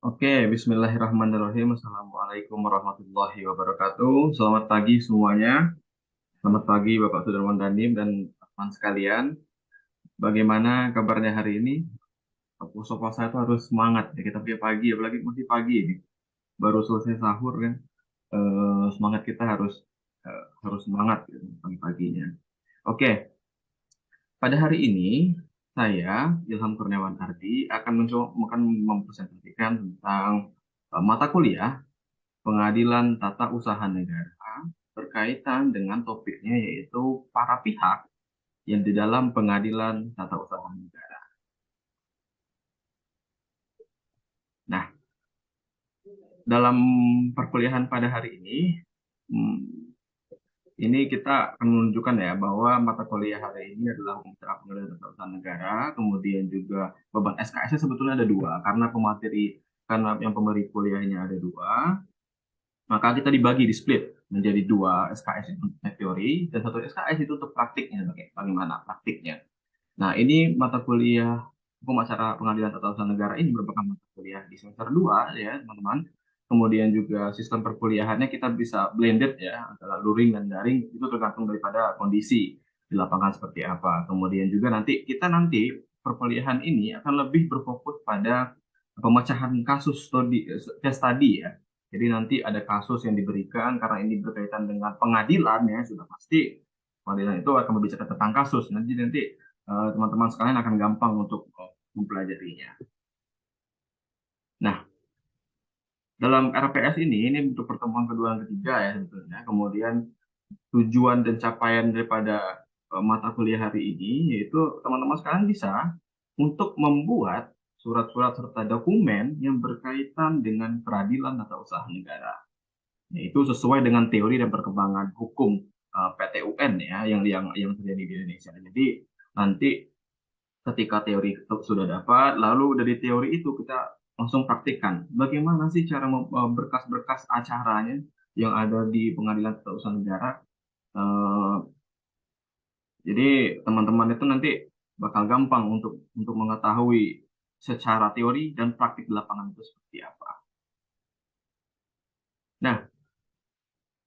Oke, Bismillahirrahmanirrahim. Assalamualaikum warahmatullahi wabarakatuh. Selamat pagi semuanya. Selamat pagi Bapak Sudarman Dandim dan teman sekalian. Bagaimana kabarnya hari ini? Puasa itu harus semangat ya. Kita punya pagi, apalagi masih pagi ini. Baru selesai sahur kan. Semangat kita harus semangat gitu, pagi-paginya. Oke, pada hari ini saya Ilham Kurniawan Ardi akan mempresentasikan tentang mata kuliah Pengadilan Tata Usaha Negara berkaitan dengan topiknya yaitu para pihak yang di dalam Pengadilan Tata Usaha Negara. Nah, dalam perkuliahan pada hari hmm, ini kita akan menunjukkan ya bahwa mata kuliah hari ini adalah Hukum Acara Pengadilan Tata Usaha Negara, kemudian juga beban SKS-nya sebetulnya ada dua, karena yang pemberi kuliahnya ada dua, maka kita dibagi di split menjadi dua SKS itu untuk teori dan satu SKS itu untuk praktiknya, bagaimana praktiknya. Nah, ini mata kuliah Hukum Acara Pengadilan Tata Usaha Negara ini merupakan mata kuliah di semester 2 ya, teman-teman. Kemudian juga sistem perkuliahannya kita bisa blended ya, antara luring dan daring, itu tergantung daripada kondisi di lapangan seperti apa. Kemudian juga nanti perkuliahan ini akan lebih berfokus pada pemecahan kasus case study ya. Jadi nanti ada kasus yang diberikan karena ini berkaitan dengan pengadilan ya, sudah pasti pengadilan itu akan berbicara tentang kasus. Nanti teman-teman sekalian akan gampang untuk mempelajarinya. Nah, dalam RPS ini untuk pertemuan kedua dan ketiga ya sebetulnya. Kemudian tujuan dan capaian daripada mata kuliah hari ini yaitu teman-teman sekalian bisa untuk membuat surat-surat serta dokumen yang berkaitan dengan peradilan tata usaha negara. Yaitu sesuai dengan teori dan perkembangan hukum PTUN ya yang terjadi di Indonesia. Jadi nanti ketika teori itu sudah dapat, lalu dari teori itu kita langsung praktikkan. Bagaimana sih cara berkas-berkas acaranya yang ada di Pengadilan Tata Usaha Negara? Eh, jadi teman-teman itu nanti bakal gampang untuk mengetahui secara teori dan praktik di lapangan itu seperti apa. Nah,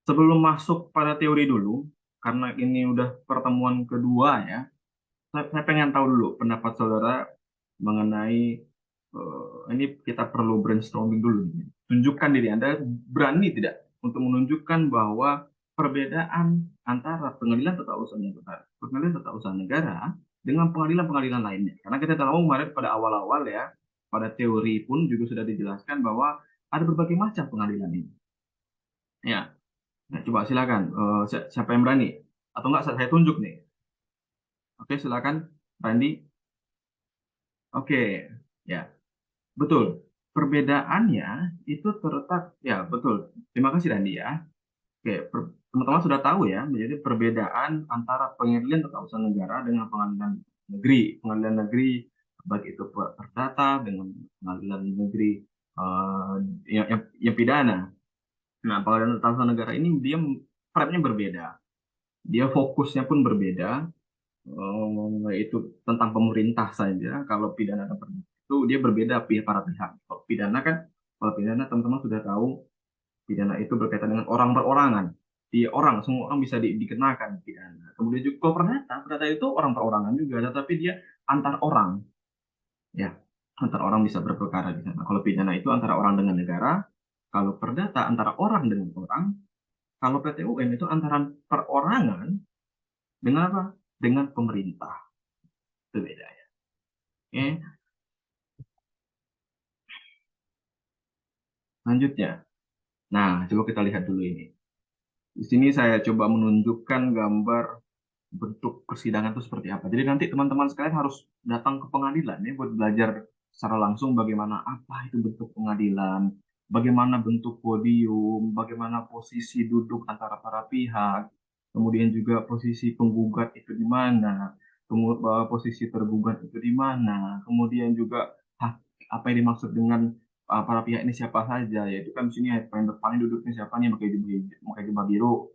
sebelum masuk pada teori dulu, karena ini udah pertemuan kedua ya, saya pengen tahu dulu pendapat saudara mengenai ini kita perlu brainstorming dulu nih. Tunjukkan diri Anda berani tidak untuk menunjukkan bahwa perbedaan antara pengadilan tata usaha negara dengan pengadilan-pengadilan lainnya. Karena kita tahu kemarin pada awal-awal ya, pada teori pun juga sudah dijelaskan bahwa ada berbagai macam pengadilan ini. Ya, nah, coba silakan. Siapa yang berani? Atau enggak saya tunjuk nih. Oke, silakan, Randy. Oke, ya. Betul. Perbedaannya itu terletak, ya betul. Terima kasih Randi ya. Oke, teman-teman sudah tahu ya, menjadi perbedaan antara pengadilan tata usaha negara dengan pengadilan negeri. Pengadilan negeri baik itu perdata dengan pengadilan negeri eh, yang pidana. Nah, pengadilan tata usaha negara ini dia prepnya berbeda. Dia fokusnya pun berbeda. Yaitu tentang pemerintah saja. Kalau pidana dan perdata itu dia berbeda para pihak. Kalau pidana teman-teman sudah tahu, pidana itu berkaitan dengan orang perorangan. Semua orang bisa dikenakan pidana. Kemudian juga kalau perdata itu orang perorangan juga, tetapi dia antar orang, ya, antar orang bisa berperkara di sana. Kalau pidana itu antara orang dengan negara, kalau perdata antara orang dengan orang, kalau PTUN itu antara perorangan dengan apa? Dengan pemerintah. Itu bedanya. Oke, lanjutnya. Nah, coba kita lihat dulu ini. Di sini saya coba menunjukkan gambar bentuk persidangan itu seperti apa. Jadi nanti teman-teman sekalian harus datang ke pengadilan ya buat belajar secara langsung bagaimana apa itu bentuk pengadilan, bagaimana bentuk podium, bagaimana posisi duduk antara para pihak, kemudian juga posisi penggugat itu di mana, kemudian posisi tergugat itu di mana, kemudian juga apa yang dimaksud dengan para pihak ini siapa saja, yaitu kan di sini paling depan duduknya siapa nih pakai jubah biru,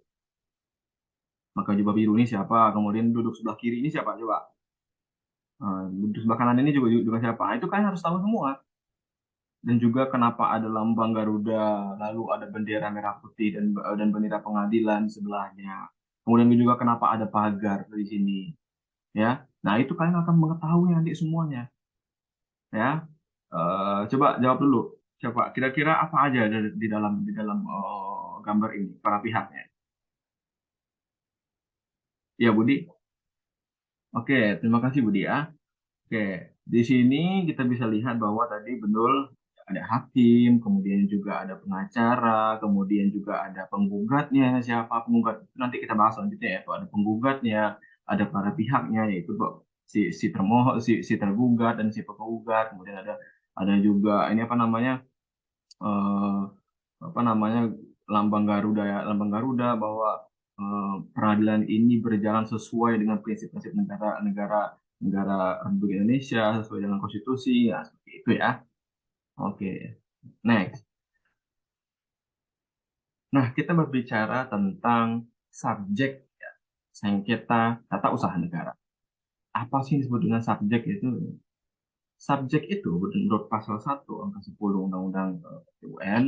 maka jubah biru ini siapa, kemudian duduk sebelah kiri ini siapa coba. Duduk sebelah kanan ini juga siapa. Itu kan harus tahu semua. dan juga kenapa ada lambang Garuda, lalu ada bendera merah putih dan bendera pengadilan sebelahnya. Kemudian juga kenapa ada pagar di sini, ya. Nah, itu kalian akan mengetahui nanti semuanya, ya. Coba jawab dulu. Coba kira-kira apa aja di dalam gambar ini para pihaknya. Ya, Budi. Oke, terima kasih Budi ya. Oke, di sini kita bisa lihat bahwa tadi betul ada hakim, kemudian juga ada pengacara, kemudian juga ada penggugatnya. Siapa penggugat? Nanti kita bahas selanjutnya ya. Tuh, ada penggugatnya, ada para pihaknya, yaitu kok si termohon, si tergugat dan si penggugat. Kemudian ada juga ini eh, apa namanya lambang Garuda ya, lambang Garuda bahwa peradilan ini berjalan sesuai dengan prinsip-prinsip negara negara Republik Indonesia sesuai dengan konstitusi ya seperti itu ya. Oke, next. Nah, kita berbicara tentang subjek ya, sengketa tata usaha negara. Apa sih yang disebut dengan subjek itu? Subjek itu menurut pasal 1 angka 10 Undang-Undang PUN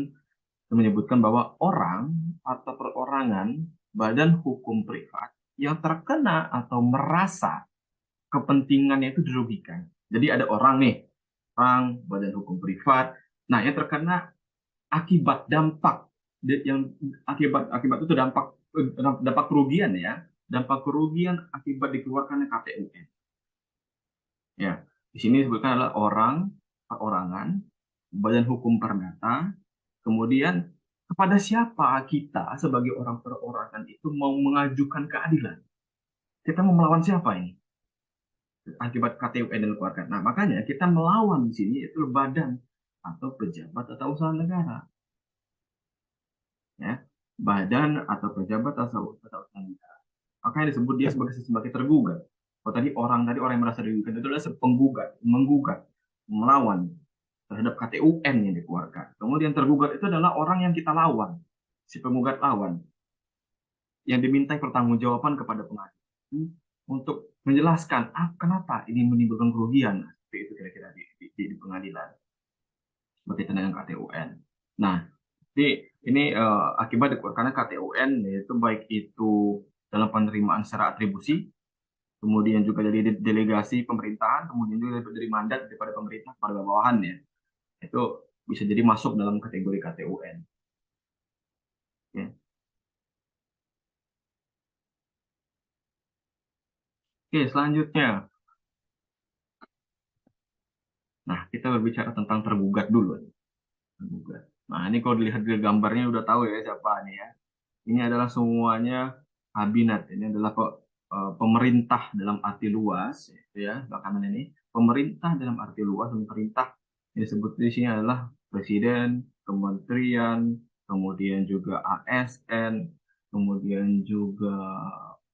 itu menyebutkan bahwa orang atau perorangan badan hukum privat yang terkena atau merasa kepentingannya itu dirugikan. Jadi ada orang nih, orang badan hukum privat, nah yang terkena akibat dampak yang akibat akibat itu dampak kerugian ya, dampak kerugian akibat dikeluarkannya KTUN. Ya, di sini disebutkan adalah orang, perorangan, badan hukum perdata, kemudian kepada siapa kita sebagai orang perorangan itu mau mengajukan keadilan? Kita mau melawan siapa ini? Akibat KTUN yang dikeluarkan. Nah, makanya kita melawan di sini itu badan atau pejabat atau usaha negara, ya. Badan atau pejabat atau usaha negara. Makanya disebut dia sebagai tergugat. Kalau tadi orang yang merasa dirugikan itu adalah penggugat, menggugat, melawan terhadap KTUN yang dikeluarkan. Kemudian tergugat itu adalah orang yang kita lawan, si penggugat lawan yang dimintai pertanggungjawaban kepada pengadilan untuk menjelaskan kenapa ini menimbulkan kerugian. Seperti itu kira-kira di pengadilan berkaitan dengan KTUN. Nah, ini akibat dikeluarkannya KTUN yaitu baik itu dalam penerimaan secara atribusi, kemudian juga dari delegasi pemerintahan, kemudian juga dari mandat daripada pemerintah kepada bawahannya. Itu bisa jadi masuk dalam kategori KTUN. Ya. Oke, selanjutnya. Nah, kita berbicara tentang tergugat dulu. Tergugat. Nah, ini kalau dilihat dari gambarnya udah tahu ya siapa nih ya. Ini adalah semuanya kabinet. Ini adalah kok pemerintah dalam arti luas, gitu ya. Belakangan ini pemerintah dalam arti luas, pemerintah yang disebut di sini adalah presiden, kementerian, kemudian juga ASN, kemudian juga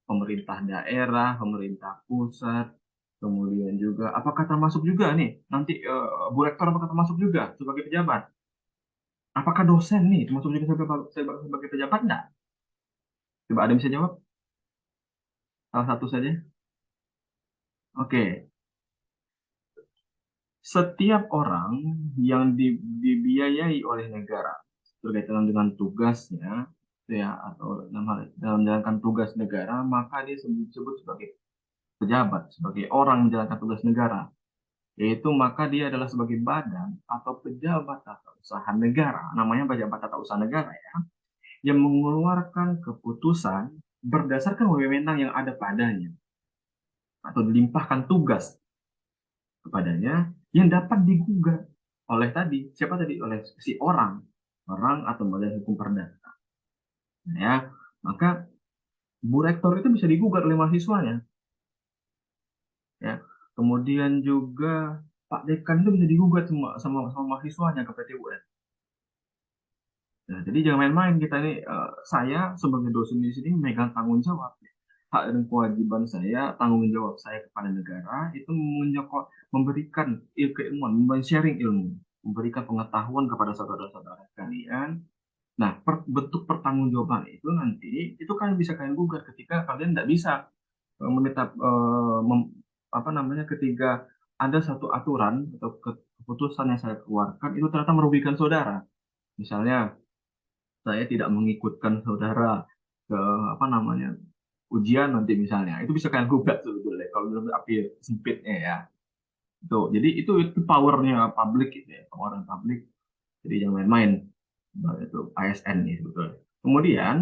pemerintah daerah, pemerintah pusat, kemudian juga apakah termasuk juga nih nanti Bu Rektor apakah termasuk juga sebagai pejabat? Apakah dosen nih termasuk juga sebagai pejabat enggak? Coba ada yang bisa jawab? Salah satu saja. Oke, setiap orang yang dibiayai oleh negara berkaitan dengan tugasnya, ya atau dalam menjalankan tugas negara, maka dia disebut sebagai pejabat, sebagai orang yang menjalankan tugas negara. Yaitu maka dia adalah sebagai badan atau pejabat atau usaha negara, namanya pejabat atau usaha negara ya, yang mengeluarkan keputusan berdasarkan wewenang yang ada padanya atau dilimpahkan tugas kepadanya yang dapat digugat oleh tadi siapa tadi oleh si orang atau badan hukum perdata ya. Maka Bu Rektor itu bisa digugat oleh mahasiswanya ya, kemudian juga Pak Dekan itu bisa digugat sama mahasiswanya ke PT UN. Nah, jadi jangan main-main kita ini. Saya sebagai dosen di sini memegang tanggung jawab. Hak dan kewajiban saya, tanggung jawab saya kepada negara itu memberikan keilmuan, sharing ilmu, memberikan pengetahuan kepada saudara-saudara kalian. Nah, bentuk pertanggungjawaban itu nanti itu kan bisa kalian gugat ketika kalian tidak bisa menetap apa namanya ketika ada satu aturan atau keputusan yang saya keluarkan itu ternyata merugikan saudara. Misalnya, saya tidak mengikutkan saudara ke apa namanya ujian nanti misalnya, itu bisa kalian gugat sebetulnya kalau dalam api sempitnya ya. Tuh, jadi itu powernya publik gitu ya, power publik. Jadi jangan main-main. Nah, itu ASN nih sebetulnya. Kemudian,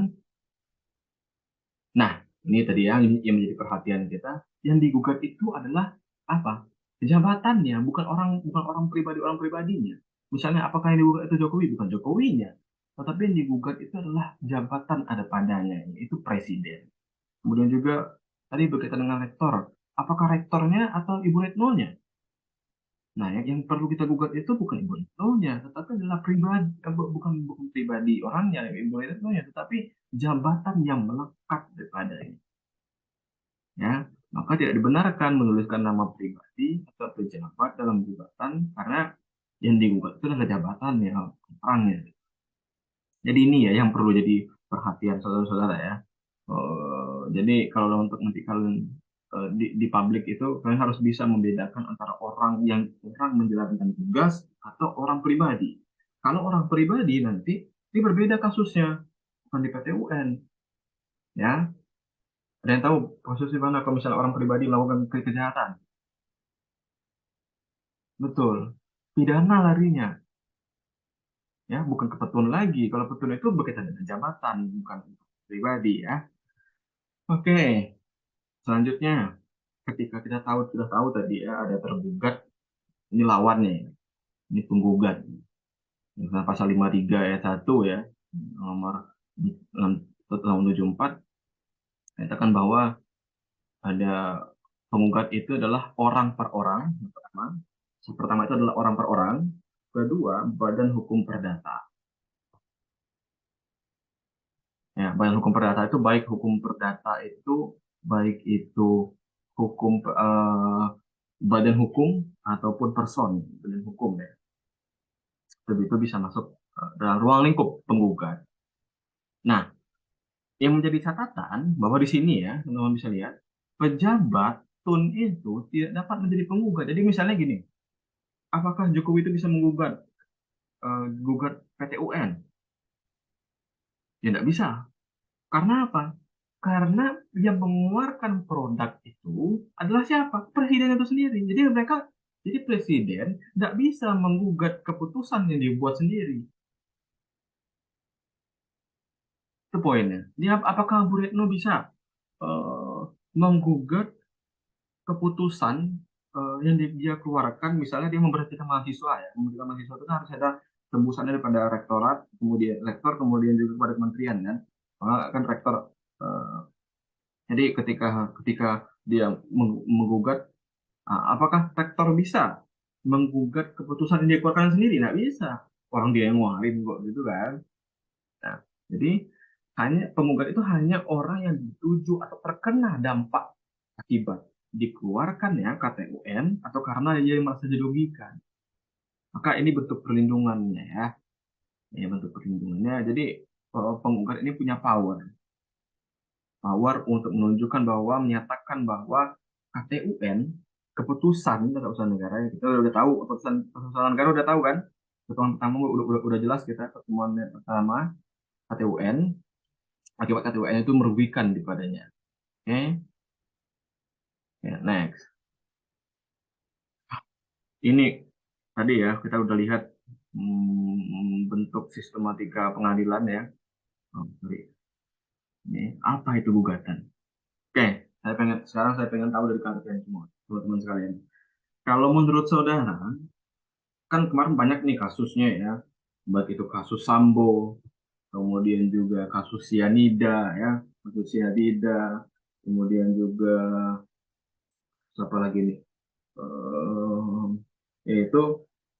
nah ini tadi yang menjadi perhatian kita, yang digugat itu adalah apa? Jabatannya, bukan orang pribadi orang pribadinya. Misalnya apakah yang digugat itu Jokowi? Bukan Jokowinya. Tetapi yang digugat itu adalah jabatan ada padanya, yaitu presiden. Kemudian juga tadi berkaitan dengan rektor. Apakah rektornya atau Ibu Retno-nya? Nah, yang perlu kita gugat itu bukan Ibu Retno-nya, tetapi adalah pribadi, bukan pribadi orangnya, Ibu Retno-nya, tetapi jabatan yang melekat daripadanya. Ya, maka tidak dibenarkan menuliskan nama pribadi atau pejabat dalam gugatan karena yang digugat itu adalah jabatan ya, orangnya. Jadi ini ya yang perlu jadi perhatian saudara-saudara ya. Jadi kalau untuk nanti kalian di publik itu kalian harus bisa membedakan antara orang menjalankan tugas atau orang pribadi. Kalau orang pribadi nanti ini berbeda kasusnya, bukan di PT UN ya. Ada yang tahu kasusnya mana kalau misalnya orang pribadi melakukan kejahatan? Betul, pidana larinya ya, bukan ke petun lagi. Kalau petun itu berkaitan dengan jabatan, bukan pribadi ya. Oke, selanjutnya ketika kita sudah tahu tadi ya ada tergugat, ini lawannya, ini penggugat. Misalnya pasal 53 ayat 1 ya, nomor 6 tahun 74 katakan bahwa ada penggugat itu adalah orang per orang. Pertama itu adalah orang per orang, kedua badan hukum perdata. Ya, badan hukum perdata itu baik itu hukum badan hukum ataupun person badan hukum ya. Itu bisa masuk dalam ruang lingkup penggugat. Nah, yang menjadi catatan bahwa di sini ya, teman-teman bisa lihat, pejabat tun itu tidak dapat menjadi penggugat. Jadi misalnya gini, apakah Jokowi itu bisa gugat PT UN? Ya tidak bisa. Karena apa? Karena yang mengeluarkan produk itu adalah siapa? Presiden itu sendiri. Jadi presiden tidak bisa menggugat keputusan yang dibuat sendiri. Itu poinnya. Apakah Bu Retno bisa eh, menggugat keputusan yang dia keluarkan, misalnya dia memberhentikan mahasiswa ya, memberhentikan mahasiswa itu kan harus ada tembusan daripada rektorat, kemudian rektor, kemudian juga kepada kementerian kan, maka kan rektor. eh, jadi ketika dia menggugat, apakah rektor bisa menggugat keputusan yang dia keluarkan sendiri? Nggak bisa, orang dia yang ngeluarin kok gitu kan. Nah, jadi penggugat itu hanya orang yang dituju atau terkena dampak akibat dikeluarkannya KTUN atau karena dia merasa dirugikan. Maka ini bentuk perlindungannya ya. Ya, bentuk perlindungannya. Jadi penggugat ini punya power untuk menunjukkan bahwa menyatakan bahwa KTUN keputusan negara kita udah tahu keputusan negara udah tahu kan. Pertemuan pertama udah jelas kita pertemuan pertama KTUN, akibat KTUN itu merugikan dipadanya. Oke. Ya, next. Ini tadi ya kita udah lihat bentuk sistematika pengadilan ya. Oh, sorry. Ini apa itu gugatan? Oke, sekarang saya pengen tahu dari kalian semua, teman-teman sekalian. Kalau menurut saudara, kan kemarin banyak nih kasusnya ya, baik itu kasus Sambo, kemudian juga kasus sianida, kemudian juga siapa lagi nih? Yaitu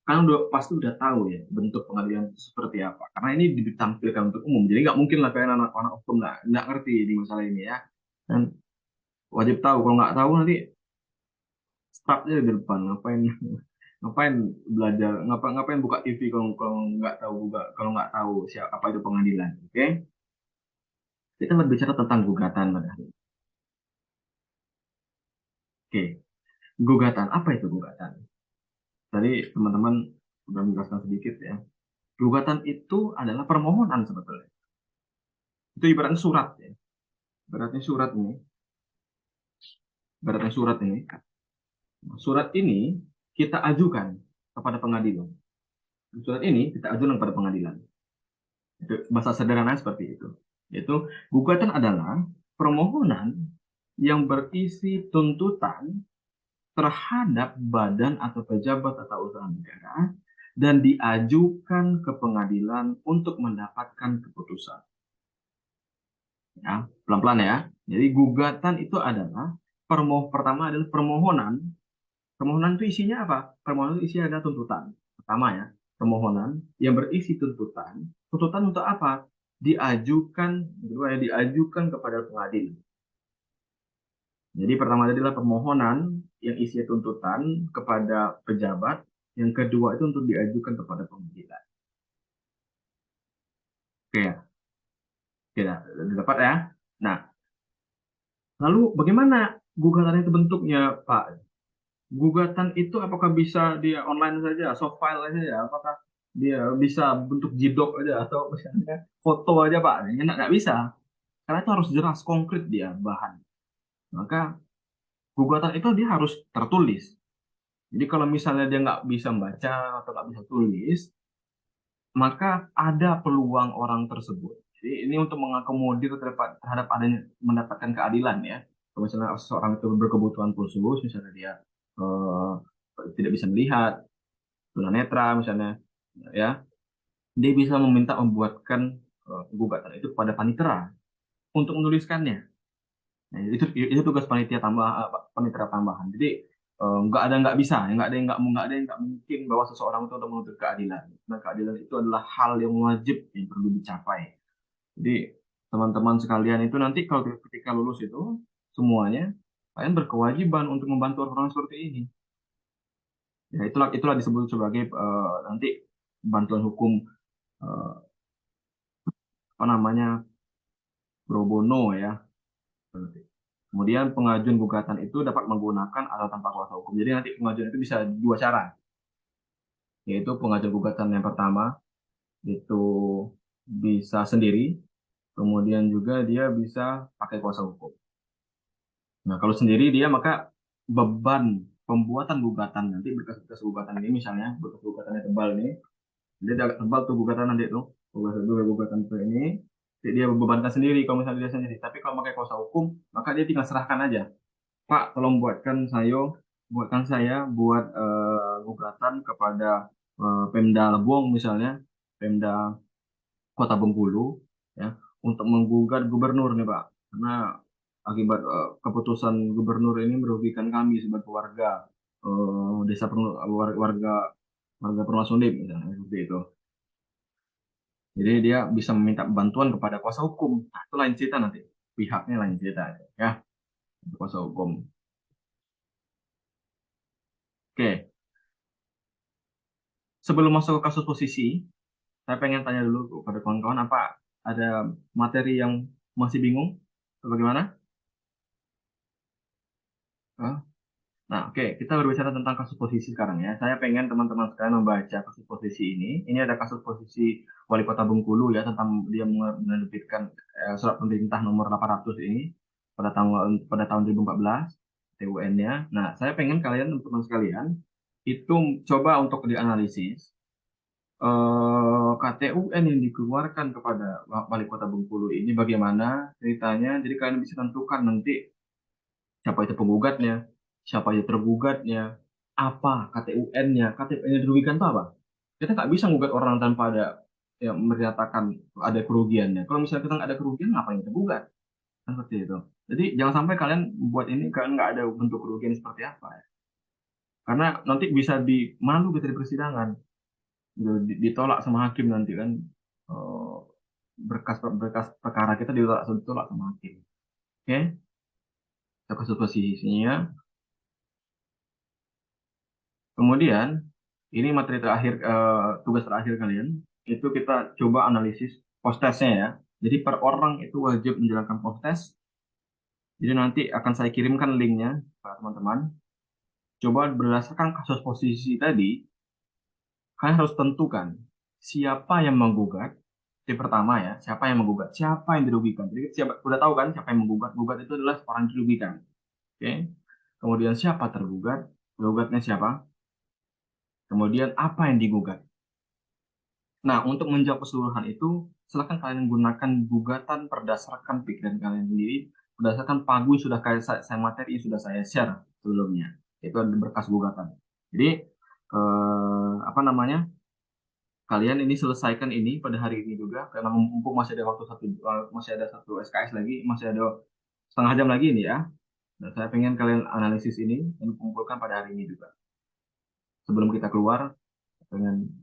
kan pasti udah tahu ya bentuk pengadilan itu seperti apa. Karena ini ditampilkan untuk umum, jadi nggak mungkin lah kayak anak-anak hukum nggak ngerti di masalah ini ya. Dan wajib tahu. Kalau nggak tahu nanti startnya di depan. Ngapain ngapain belajar? Ngapain buka TV kalau nggak tahu siapa apa itu pengadilan. Oke? Kita berbicara tentang gugatan pada hari ini. Oke, gugatan apa itu gugatan? tadi teman-teman sudah menjelaskan sedikit ya. Gugatan itu adalah permohonan sebetulnya. Itu ibaratnya surat ya. Ibaratnya surat ini, ibaratnya surat ini. Surat ini kita ajukan kepada pengadilan. Surat ini kita ajukan kepada pengadilan. Itu bahasa sederhana seperti itu. Yaitu gugatan adalah permohonan yang berisi tuntutan terhadap badan atau pejabat atau usaha negara dan diajukan ke pengadilan untuk mendapatkan keputusan. Ya, pelan-pelan ya. Jadi gugatan itu adalah pertama adalah permohonan. Permohonan itu isinya apa? Permohonan itu isinya ada tuntutan. Pertama ya, permohonan yang berisi tuntutan. Tuntutan untuk apa? Diajukan, kedua ya, diajukan kepada pengadilan. Jadi pertama adalah permohonan yang isi tuntutan kepada pejabat, yang kedua itu untuk diajukan kepada pengadilan. Oke ya, tidak dapat ya. Nah, lalu bagaimana gugatan itu bentuknya, Pak? Gugatan itu apakah bisa dia online saja, soft file aja ya? Apakah dia bisa bentuk JDoc aja atau misalnya foto aja, Pak? Ya, nggak bisa, karena itu harus jelas konkret dia bahan. Maka gugatan itu dia harus tertulis. Jadi kalau misalnya dia nggak bisa membaca atau nggak bisa tulis, maka ada peluang orang tersebut. Jadi ini untuk mengakomodir terhadap adanya mendapatkan keadilan ya. Kalau misalnya seseorang itu berkebutuhan khusus, misalnya dia eh, tidak bisa melihat, tunanetra misalnya, ya, dia bisa meminta membuatkan gugatan itu kepada panitera untuk menuliskannya. Nah, itu tugas panitera tambahan. Jadi nggak bisa, nggak ada yang nggak mungkin bahwa seseorang itu untuk menuntut keadilan. Nah, keadilan itu adalah hal yang wajib yang perlu dicapai. Jadi teman-teman sekalian itu nanti kalau ketika lulus itu semuanya kalian berkewajiban untuk membantu orang seperti ini. Ya itulah disebut sebagai nanti bantuan hukum eh, apa namanya pro bono ya. Kemudian pengajuan gugatan itu dapat menggunakan atau tanpa kuasa hukum. Jadi nanti pengajuan itu bisa dua cara, yaitu pengajuan gugatan yang pertama itu bisa sendiri, kemudian juga dia bisa pakai kuasa hukum. Nah, kalau sendiri dia maka beban pembuatan gugatan nanti berkas-berkas gugatan ini misalnya berkas gugatannya tebal nih, dia agak tebal tuh gugatan nanti tuh gugatan itu ini, jadi dia bebankan sendiri kalau misalnya dia sendiri. Tapi kalau pakai kuasa hukum maka dia tinggal serahkan aja. Pak, tolong buatkan saya buat gugatan kepada Pemda Lebong misalnya, Pemda Kota Bengkulu, ya, untuk menggugat gubernur nih Pak, karena akibat keputusan gubernur ini merugikan kami sebagai warga desa warga warga Permasundip misalnya seperti itu. Jadi dia bisa meminta bantuan kepada kuasa hukum. Nah, itu lain cerita nanti. Pihaknya lain cerita ya, kuasa hukum. Oke, sebelum masuk ke kasus posisi, saya pengen tanya dulu kepada kawan-kawan apa ada materi yang masih bingung? Atau bagaimana? Hah? Nah, oke, kita berbicara tentang kasus posisi sekarang ya. Saya pengen teman-teman sekalian membaca kasus posisi ini. Ini ada kasus posisi Wali Kota Bengkulu ya tentang dia menerbitkan surat pemerintah nomor 800 ini pada tahun 2014 TUN-nya. Nah, saya pengen kalian teman-teman sekalian itu coba untuk dianalisis KTUN yang dikeluarkan kepada Wali Kota Bengkulu ini bagaimana ceritanya. Jadi kalian bisa tentukan nanti siapa itu penggugatnya, siapa itu tergugatnya, apa KTUN-nya. KTUN yang dirugikan itu apa? Kita nggak bisa ngugat orang tanpa ada yang menyatakan ada kerugiannya. Kalau misalnya kita nggak ada kerugian, ngapain kita gugat? Kan seperti itu. Jadi jangan sampai kalian buat ini kalian nggak ada bentuk kerugian seperti apa ya. Karena nanti bisa malu kita di persidangan, gitu, ditolak sama hakim nanti kan. eh, berkas perkara kita ditolak sama hakim. Oke, kita kasus posisinya. Kemudian ini materi terakhir, tugas terakhir kalian itu kita coba analisis post testnya ya. Jadi per orang itu wajib menjalankan post test. Jadi nanti akan saya kirimkan linknya ke teman-teman. coba berdasarkan kasus posisi tadi, kalian harus tentukan siapa yang menggugat. Yang pertama ya, siapa yang menggugat, siapa yang dirugikan. Jadi siapa udah tahu kan siapa yang menggugat? Gugat itu adalah orang yang dirugikan. Oke. Kemudian siapa tergugat? Tergugatnya siapa? Kemudian apa yang digugat? Nah, untuk menjawab keseluruhan itu, silakan kalian gunakan gugatan berdasarkan pikiran kalian sendiri, berdasarkan pagu yang sudah saya materi yang sudah saya share sebelumnya. Itu ada berkas gugatan. Jadi, apa namanya? Kalian ini selesaikan ini pada hari ini juga, karena mumpung masih ada waktu masih ada satu SKS lagi, masih ada setengah jam lagi ini ya. Dan saya pengen kalian analisis ini dan kumpulkan pada hari ini juga. Sebelum kita keluar, pengen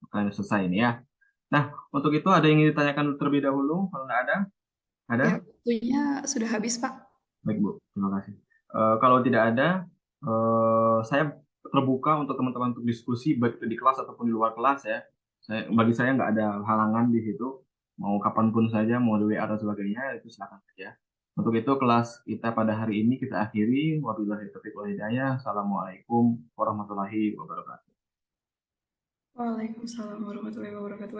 kalian selesai ini ya. Nah, untuk itu ada yang ingin ditanyakan terlebih dahulu? Kalau nggak ada, ada? Ya, waktunya sudah habis, Pak. Baik, Bu. Terima kasih. Kalau tidak ada, saya terbuka untuk teman-teman untuk diskusi, baik itu di kelas ataupun di luar kelas ya. Bagi saya nggak ada halangan di situ. Mau kapanpun saja, mau di WA atau sebagainya, itu silakan saja. Untuk itu, kelas kita pada hari ini kita akhiri. Wabillahi taufiq wal hidayah. Assalamualaikum warahmatullahi wabarakatuh. Waalaikumsalam warahmatullahi wabarakatuh.